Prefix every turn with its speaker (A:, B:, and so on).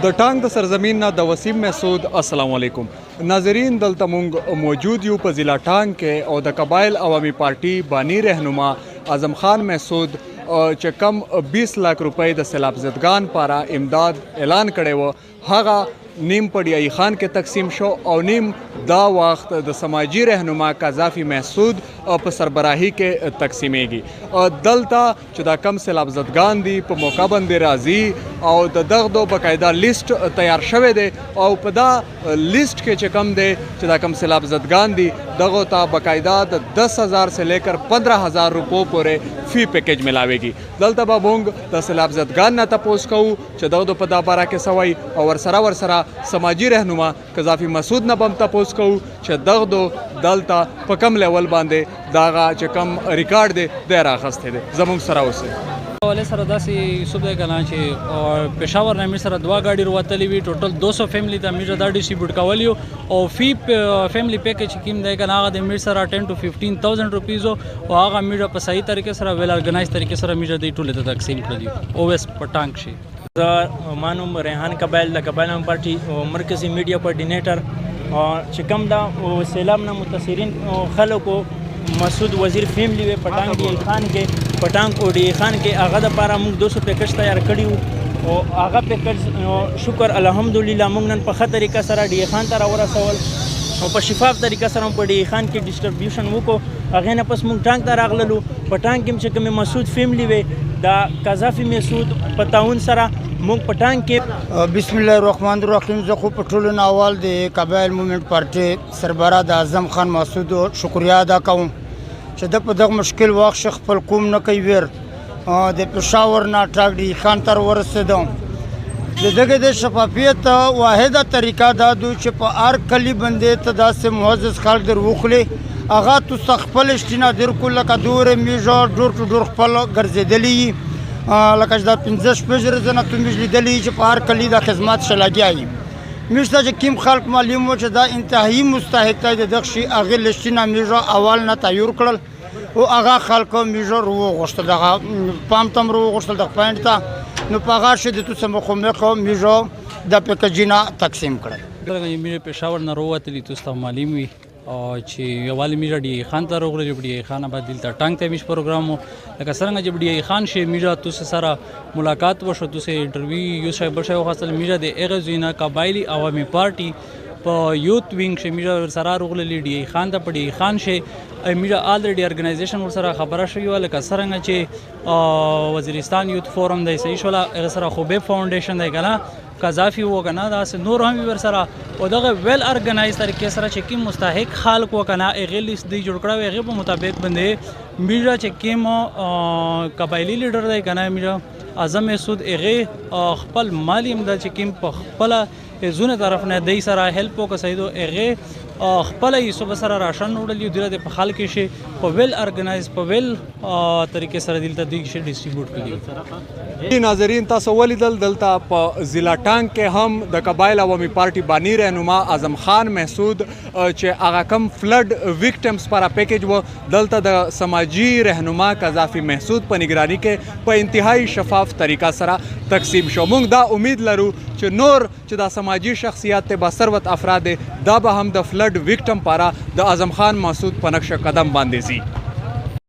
A: د ټانک د سرزمین نه د وسیم مسعود السلام علیکم ناظرین. دلته مونږ موجود یو په ضلع ټانک کې او د قبایل عوامي پارټي بانی رهنما اعظم خان مسعود چې کم 20 लाख روپۍ د سیلاب زدگان پاره امداد اعلان کړی و هغه نیم په ډیای خان کې تقسیم شو او نیم دا وخت د سماجی رهنما قذافی مسعود په سربراهی کې تقسیمیږي. دلته چې دا کم سیلاب زدگان دي په موقع باندې راځي او د دغه باقاعده لیست تیار شوی دی او په دا لیست کې چې کم دی چې دا کم سیلاب زدگان دي دغه ته باقاعده د 10,000 سے لیکر 15,000 روپو پورې فی پیکیج ملاويږي. دلته به مونږ د سیلاب زدگان نه تاسو کوو چې دغه په دا باره کې سوي او ورسره سماجی رهنما قذافی مسعود نه بم تاسو کوو چې دغه دلته په کم لیول باندې داغه چې کم ریکارډ دی د راخسته دی زموږ سره اوسه
B: ولې سره داسې صبح کنه چې پېښور نه مې سره دوا گاډي وروتلې وي ټوټل 200 فیملی ته مې دا ډیسټریبیوټ کولی او فی فیملی پیکیج کیم دی کنه هغه د مې سره 10 to 15,000 روپیز او هغه مې په صحیح طریقې سره ویل ارګنایز طریقې سره مې د ټوله ته تقسیم کړی او اس پټانک شي.
C: مانوم ریحان قبایل د قبایل پارټي مرکزی میډیا کوارډینیټر چې کوم دا سیلاب نه متاثرین خلکو مسعود وزیر فیملی وی پټانک ډی خان کې پټانک او ډی خان کې هغه د پاره موږ 200 پیکج تیار کړیو او هغه پیکج شکر الحمدلله موږ نن په خطر طریقه سره ډی خان ته راورسول او په شفاف طریقه سره په ډی خان کې ډیسټریبیوشن وکړو. هغه نه پس موږ ټانک ته راغللو پټانک کې چې کوم مسعود فیملی وی دا قذافی مسعود په تعاون سره موږ پټانک کې
D: بسم الله الرحمن الرحیم. زه خو په ټولو ناوال د قبایل موومنټ پارټي سربراہ د اعظم خان مسعود شکریا ادا کوم چې د په دغه مشکل وخت خپل قوم نه کوي ویر د پېښور نه ټاک ډی خان تر ورسېدم. د دغه د شفافیت واحده طریقه دا دوی چې په هر کلی باندې ته داسې معزز خلک در وخلي هغه تو خپل اشتنا در کله کا دور میجو ډور ټو ډور خپل ګرځېدلی لکه دا 15 شپږ ورځې ته مې لیدلې چې په هر کلی د خدمات شلاګي مشته چې کیم خلک معلوم و چې دا انتهایی مستحق دی د دغه شی هغه لشتنا میجو اول نه تیار کړل او هغه خلکو میجو رو غوښتل دغه پام تم رو غوښتل د پاینټ ته نو په هغه شی د تو سم خو مې کو میجو د پیکجینا تقسیم کړل.
B: دغه مې پېښور نه وروتلی تاسو معلوم وي چې یووالی میډیا ډی خان ته راغلی ډی خان آباد دلته ټانک ته میش پروګرام لکه څنګه چې ډی خان شي میډیا تاسو سره ملاقات وشو تاسو انټرویو یو شای بل شای خاصه میډیا د اغه زینا قبایلی عوامي پارټي په یوت وینګ شي میډیا سره راغلی ډی خان ته ډی خان شي میډیا الریډي ارګنایزیشن ور سره خبره شوی لکه څنګه چې وزیرستان یوت فورم د صحیح شولا هغه سره خوبه فاونډیشن دی کنه قذافی وکنه دا نور هم ور سره او دغه ویل ارګنایز طریقې سره چې کوم مستحق خلک وکنه هغه لیست دی جوړ کړو هغه په مطابق باندې میډیا چې کوم قبایلی لیډر دی کنه میډیا اعظم مسعود هغه خپل مالی امداد چې کوم په خپل زونه طرف نه دی سره هیلپ وکړي هغه خپل یې صبح سره راشن وړل یو د خلک شي په ویل ارګنایز په ویل طریقې سره دلته دی شي ډیسټریبیوټ کړي.
A: ناظرین تاسو ولیدل دلته په ضلع ټانک کې هم د قبایل عوامي پارټي بانی رهنما اعظم خان مسعود چې هغه کم فلډ وکټمز پر پیکیج و دلته د سماجی رهنما قذافی مسعود په نگرانی کې په انتهایی شفاف طریقه سره تقسیم شو. موږ دا امید لرو چې نور چې دا سماجی شخصیت ته با ثروت افراد دا به هم د فلډ وکټم پاره د اعظم خان مسعود په نقش قدم باندې زی.